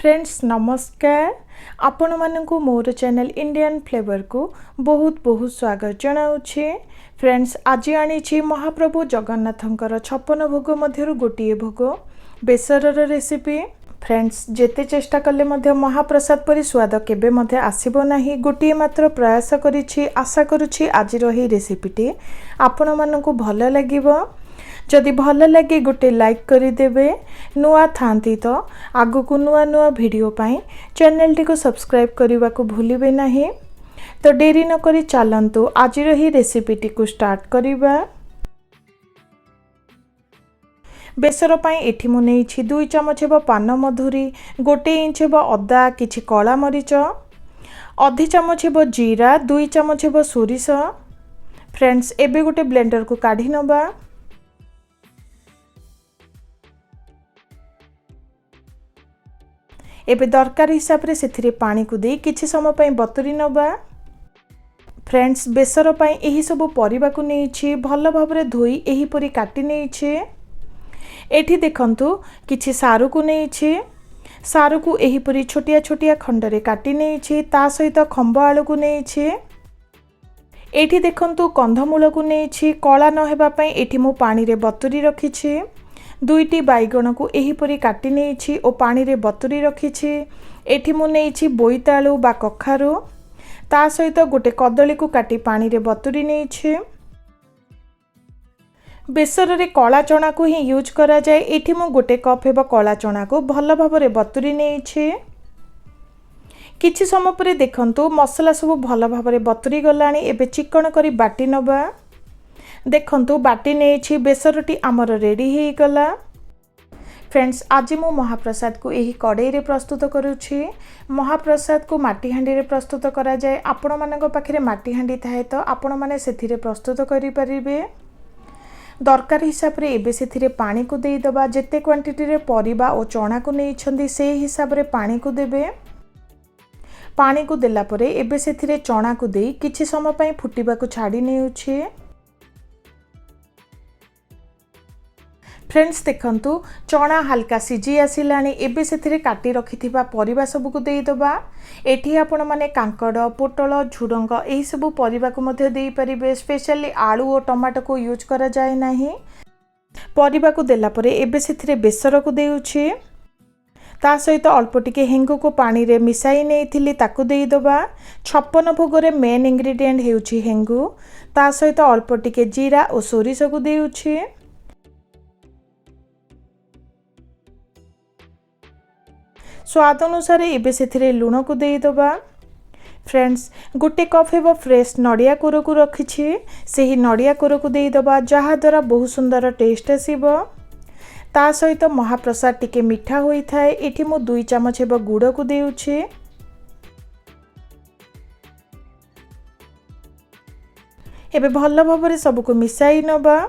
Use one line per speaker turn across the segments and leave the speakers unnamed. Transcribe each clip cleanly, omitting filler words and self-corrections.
Friends नमस्कार आपण मानकु मोर channel Indian flavour को बहुत बहुत स्वागत जनाऊे। फ्रेंड्स आज आनी महाप्रभु जगन्नाथंकर 56 भोग मध्यरु गोटिए भोग बेसर रेसिपी। फ्रेंड्स जेते चेष्टा कले मध्य महाप्रसाद परि स्वाद केबे मध्य आसीबो नाही। गोटिए मात्र प्रयास करिछि, आशा करुछि आज रही रेसिपीटी आपण मानकु भल लागिबो। जदि भल लगे गोटे लाइक करदेवे, नुआ थांती तो आगु को नुआ नुआ वीडियो पाई चैनल टी को सब्सक्राइब करने को भूलिबे नहीं। तो डेरी न करी चलंतु आज ही रेसिपी टी को स्टार्ट करिबा। बेसर पाई एठी मु नेइछि 2 चमच हेबो पान मधुरी, 1 इंच हेबो अदा, किछि कला मरीच, आधी चमच हेबो जीरा, 2 चमच हेबो सोरिष। फ्रेंड्स एबे गोटे ब्लेंडर को काढी नबा। एबे दरकार हिसाब रे सेथिरे पानी को दे किछि समय पई बतुरी नबा। फ्रेंड्स बेसर पई एही सब परिबा को नेइछि भल भाबरे धोई एही परी काटी नेइछि। एठी देखंतु किछि सारू को नेइछि, सारू को एही परी छोटिया छोटिया खंडरे काटी नेइछि। ता सहित खंब आलू को नेइछि। एठी देखंतु कंधमूल को नेइछि, कला न हेबा पई एठी मु पानी रे बतुरी रखिछि। 2टी बैगण को एहीपरी काटी नेइछि ओ पानी रे बतुरी रखिछि। एठी मु नेइछि बोईतालू बा कखारू, ता सहित गोटे कदली को काटी पानी रे बतुरी नेइछि। बेसर रे कला चना को ही यूज करा जाए। एठी मु गोटे कप हेबो कला चना को भल भाबरे बतुरी नेइछि। किछि समय परे देखंतु मसला सब भल भाबरे बतुरी गलानी। एबे चिकन करी बाटी नबा। देखंतु बाटी नेइछि, बेसरटी आमर रेडी हे गला। फ्रेंड्स आज मु महाप्रसाद को एही कड़ाई रे प्रस्तुत करूछि। महाप्रसाद को माटी हांडी रे प्रस्तुत करा जाए। आपण मानक पाखरे माटी हांडी थाए तो आपण माने सेथिरे प्रस्तुत करि परिबे। दरकार हिसाब रे एबे सेथिरे पानी को देई दबा। जेते क्वांटिटी रे परिबा ओ चना को नेइछंदी से हिसाब रे पानी को देबे। पानी को देला परे एबे सेथिरे चना को देई किछि समय पई फुटिबा को छाडी नेउछि। फ्रेंड्स देखंतु चना हल्का सिझी आसिलानी। एबे सेथिरे काटी रखिथिबा परिबा सब को देई दबा। एठी आपण माने कांकड़, पोटल, झुडंग एही सब परिबा को मध्ये देई परिबे। स्पेशली आलू और टमाटो को यूज करा जाय नाही। परिबा को देला परे एबे सेथिरे बेसर को देउछि। ता सहित अल्प टिके हेंगु को पानी रे मिसाई नेइथिली ताकू देई दबा। 56 भोग रे मेन इंग्रेडिएंट हेउछि हेंगु। ता सहित अल्प टिके जीरा और सोरिष को देउछि। स्वाद अनुसार एबे सेथिरे लूण को देई दबा। फ्रेंड्स गोटे कप हेबो फ्रेश नडिया कोर को रखिछि। सेही नडिया कोर को देई दबा जहा द्वारा बहुत सुंदर टेस्ट आसीबो। ता सहित महाप्रसाद टिके मिठा होई थाए। एठी मु 2 चमच हेबो गुड़ को देउछि। एबे भल भाबरे सब को मिसाई नबा।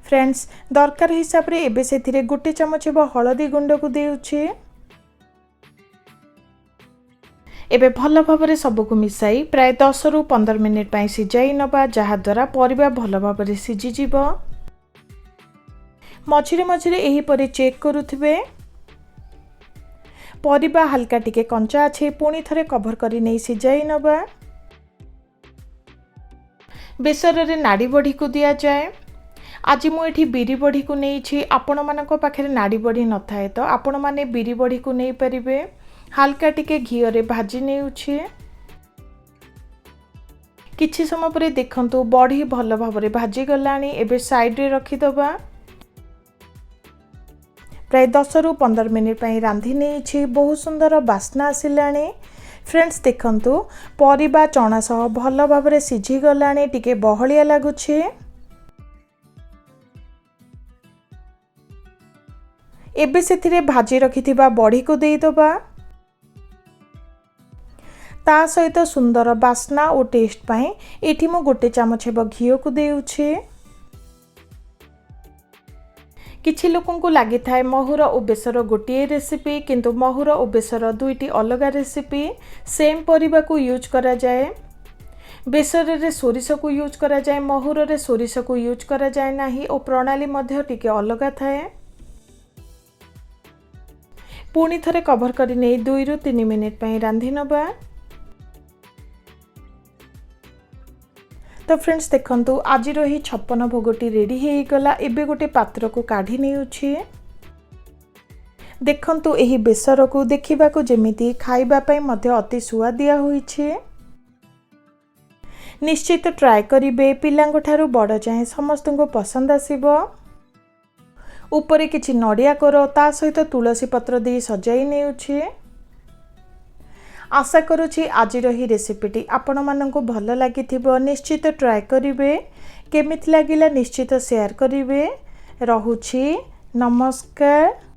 फ्रेंड्स दरकार हिसाब रे एबे सेथिरे 1 चमच हेबो हळदी गुंड को देउछि। एबे भल भाबरे सब को मिसाई प्राय 10 रु 15 मिनिट पई सिजाई नबा जहा द्वारा परिबा भल भाबरे सिजी जिवो। मझिरे मझिरे एही परे चेक करूथिबे। परिबा हल्का टिके कंचा अछि पुणी थरे कवर करी नै सिजाई नबा। बेसर रे नाड़ी बढी को दिया जाए। आज मु एठी बिरी बढी को नेइछि। आपण मानक पाखरे नाड़ी बढी न थाए तो आपण माने बिरी बढी को नै परिबे। हल्का टिके घियो रे भाजी नेउछि। किछि समय परे देखंतु बढी भल भाबरे भाजी गलानी। एबे साइड रे रखि दबा। प्राय 10 रु 15 मिनिट पई रांधी नेइछि। बहुत सुंदर बास्ना आसिलानी। फ्रेंड्स देखंतु परिबा चना सह भल भाबरे सिझी गलानी। टिके बहलिया लागुछि। एबे सेथिरे भाजी रखिथिबा बढी को देई दबा। ता सहित सुंदर बास्ना और टेस्ट पाए एठी मु 1 चमच हेबो घियो को देउछि। किछि लोकन को लागि थाए महुर और बेसर गोटिए रेसिपी, किंतु महुर और बेसर 2टी अलग रेसिपी। सेम परिबा को यूज करा जाए। बेसर रे सोरिष को यूज करा जाए, महुर रे सोरिष को यूज करा जाए नाही और प्रणाली मध्य टिके अलग थाए। पुणी थरे कभर कर 2 ରୁ 3 मिनिट रांधि नबा। तो फ्रेंड्स देखंतु आज ही 56 भोगटी रेडी हो गला। एबे गोटे पात्र को काढ़ी नेउछि। देखंतु एही बेसर को देखिबा को जेमिति खाइबा पई मध्य अति सुआदिया होइछे। निश्चित ट्राए करिवे, पिलांग ठारू बड़ जाए समस्त को पसंद आसीबो। ऊपर किछि नडिया कोर ता सहित तुलसी पत्र दे सजाई नेउछि। आशा करुछि आज ही रेसिपीटी आपण माननकु भल लागिथिबो। निश्चित ट्राए करिवे, केमिति लागिला निश्चित शेयर करिवे। रहुछि, नमस्कार।